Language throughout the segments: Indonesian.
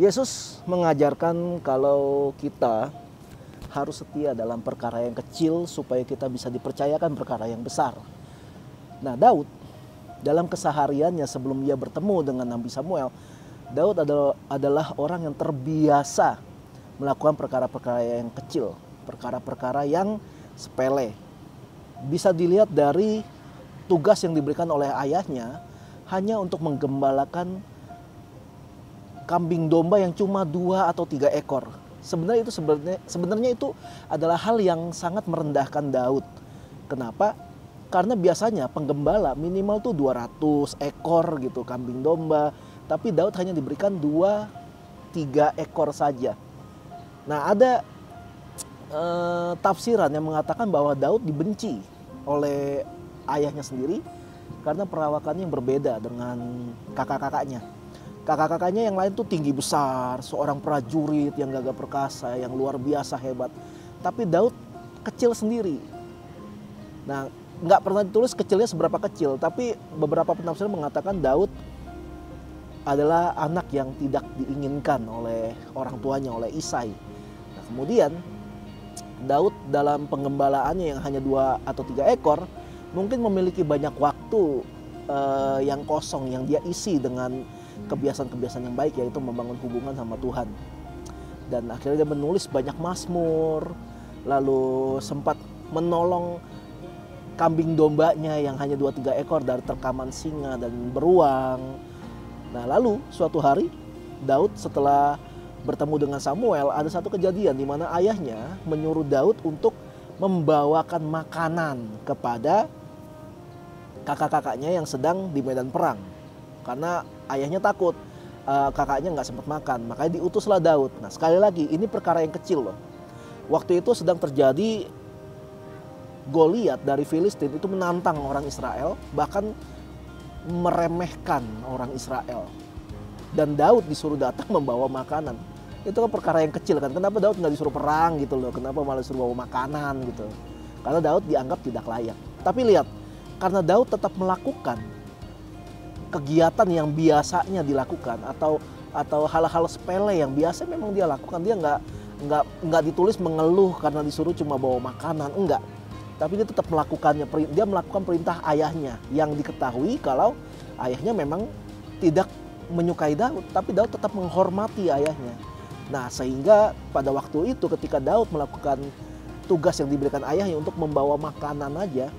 Yesus mengajarkan kalau kita harus setia dalam perkara yang kecil supaya kita bisa dipercayakan perkara yang besar. Nah, Daud dalam kesehariannya sebelum ia bertemu dengan Nabi Samuel, Daud adalah orang yang terbiasa melakukan perkara-perkara yang kecil, perkara-perkara yang sepele. Bisa dilihat dari tugas yang diberikan oleh ayahnya hanya untuk menggembalakan kambing domba yang cuma 2 atau 3 ekor. Sebenarnya itu adalah hal yang sangat merendahkan Daud. Kenapa? Karena biasanya penggembala minimal tuh 200 ekor gitu kambing domba, tapi Daud hanya diberikan 2-3 ekor saja. Nah, ada tafsiran yang mengatakan bahwa Daud dibenci oleh ayahnya sendiri karena perawakannya yang berbeda dengan kakak-kakaknya. Kakak-kakaknya yang lain tuh tinggi besar, seorang prajurit yang gagah perkasa, yang luar biasa hebat. Tapi Daud kecil sendiri. Nah, nggak pernah ditulis kecilnya seberapa kecil, tapi beberapa penafsir mengatakan Daud adalah anak yang tidak diinginkan oleh orang tuanya, oleh Isai. Nah, kemudian Daud dalam penggembalaannya yang hanya 2 atau 3 ekor, mungkin memiliki banyak waktu yang kosong yang dia isi dengan kebiasaan-kebiasaan yang baik, yaitu membangun hubungan sama Tuhan. Dan akhirnya dia menulis banyak mazmur, lalu sempat menolong kambing dombanya yang hanya 2-3 ekor dari terkaman singa dan beruang. Nah, lalu suatu hari Daud setelah bertemu dengan Samuel, ada satu kejadian di mana ayahnya menyuruh Daud untuk membawakan makanan kepada kakak-kakaknya yang sedang di medan perang. Karena ayahnya takut kakaknya nggak sempat makan, makanya diutuslah Daud. Nah, sekali lagi ini perkara yang kecil loh. Waktu itu sedang terjadi Goliat dari Filistin itu menantang orang Israel, bahkan meremehkan orang Israel. Dan Daud disuruh datang membawa makanan. Itu kan perkara yang kecil kan. Kenapa Daud nggak disuruh perang gitu loh? Kenapa malah disuruh bawa makanan gitu? Karena Daud dianggap tidak layak. Tapi lihat, karena Daud tetap melakukan kegiatan yang biasanya dilakukan atau hal-hal sepele yang biasa memang dia lakukan, dia nggak ditulis mengeluh karena disuruh cuma bawa makanan, enggak. Tapi dia tetap melakukannya, dia melakukan perintah ayahnya yang diketahui kalau ayahnya memang tidak menyukai Daud, tapi Daud tetap menghormati ayahnya. Nah, sehingga pada waktu itu ketika Daud melakukan tugas yang diberikan ayahnya untuk membawa makanan aja,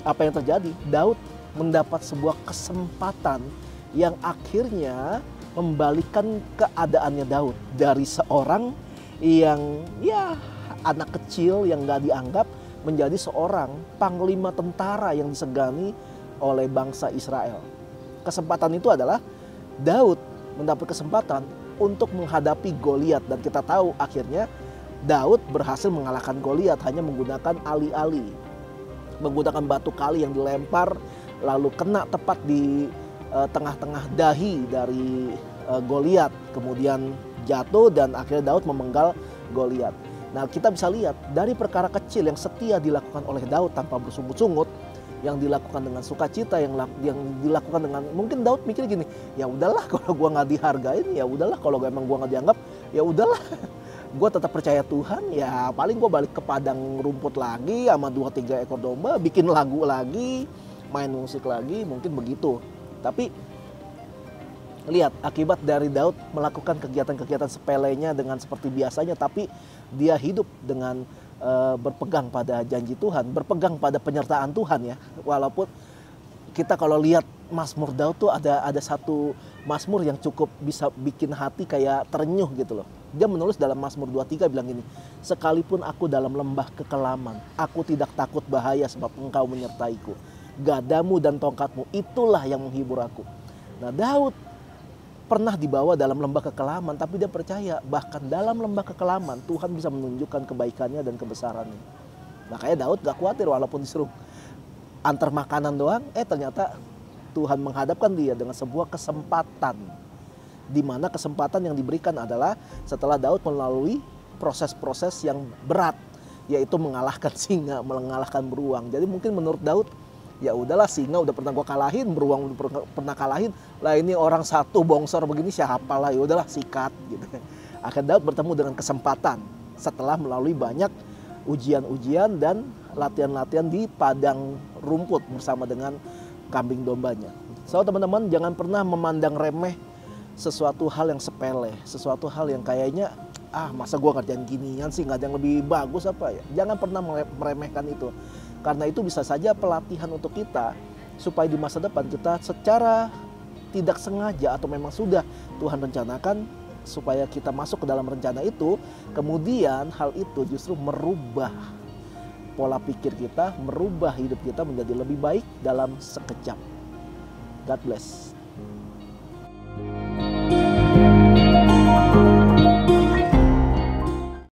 apa yang terjadi? Daud mendapat sebuah kesempatan yang akhirnya membalikkan keadaannya Daud dari seorang yang anak kecil yang gak dianggap menjadi seorang panglima tentara yang disegani oleh bangsa Israel. Kesempatan itu adalah Daud mendapat kesempatan untuk menghadapi Goliat, dan kita tahu akhirnya Daud berhasil mengalahkan Goliat hanya menggunakan ali-ali, menggunakan batu kali yang dilempar lalu kena tepat di tengah-tengah dahi dari Goliat, kemudian jatuh dan akhirnya Daud memenggal Goliat. Nah, kita bisa lihat dari perkara kecil yang setia dilakukan oleh Daud tanpa bersungut-sungut, yang dilakukan dengan sukacita, yang dilakukan dengan, mungkin Daud mikir gini, ya udahlah kalau gua nggak dihargain, ya udahlah kalau emang gua nggak dianggap, ya udahlah. Gue tetap percaya Tuhan, ya paling gue balik ke padang rumput lagi sama 2-3 ekor domba, bikin lagu lagi, main musik lagi, mungkin begitu. Tapi lihat akibat dari Daud melakukan kegiatan-kegiatan sepelenya dengan seperti biasanya, tapi dia hidup dengan berpegang pada janji Tuhan, berpegang pada penyertaan Tuhan ya. Walaupun kita kalau lihat Mazmur Daud tuh ada satu Mazmur yang cukup bisa bikin hati kayak terenyuh gitu loh. Dia menulis dalam Mazmur 23 bilang gini, sekalipun aku dalam lembah kekelaman, aku tidak takut bahaya sebab engkau menyertaiku. Gadamu dan tongkatmu itulah yang menghibur aku. Nah, Daud pernah dibawa dalam lembah kekelaman, tapi dia percaya bahkan dalam lembah kekelaman Tuhan bisa menunjukkan kebaikannya dan kebesarannya. Makanya Daud gak khawatir walaupun disuruh antar makanan doang, ternyata Tuhan menghadapkan dia dengan sebuah kesempatan, di mana kesempatan yang diberikan adalah setelah Daud melalui proses-proses yang berat, yaitu mengalahkan singa, mengalahkan beruang. Jadi mungkin menurut Daud Ya udahlah, singa udah pernah gue kalahin, beruang udah pernah kalahin. Lah ini orang satu bongsor begini siapa lah, ya udahlah sikat gitu. Akhirnya Daud bertemu dengan kesempatan setelah melalui banyak ujian-ujian dan latihan-latihan di padang rumput bersama dengan kambing dombanya. So teman-teman, jangan pernah memandang remeh sesuatu hal yang sepele, sesuatu hal yang kayaknya masa gue ngerjain ginian sih, nggak ada yang lebih bagus apa ya. Jangan pernah meremehkan itu. Karena itu bisa saja pelatihan untuk kita supaya di masa depan kita secara tidak sengaja atau memang sudah Tuhan rencanakan supaya kita masuk ke dalam rencana itu, kemudian hal itu justru merubah pola pikir kita, merubah hidup kita menjadi lebih baik dalam sekejap. God bless.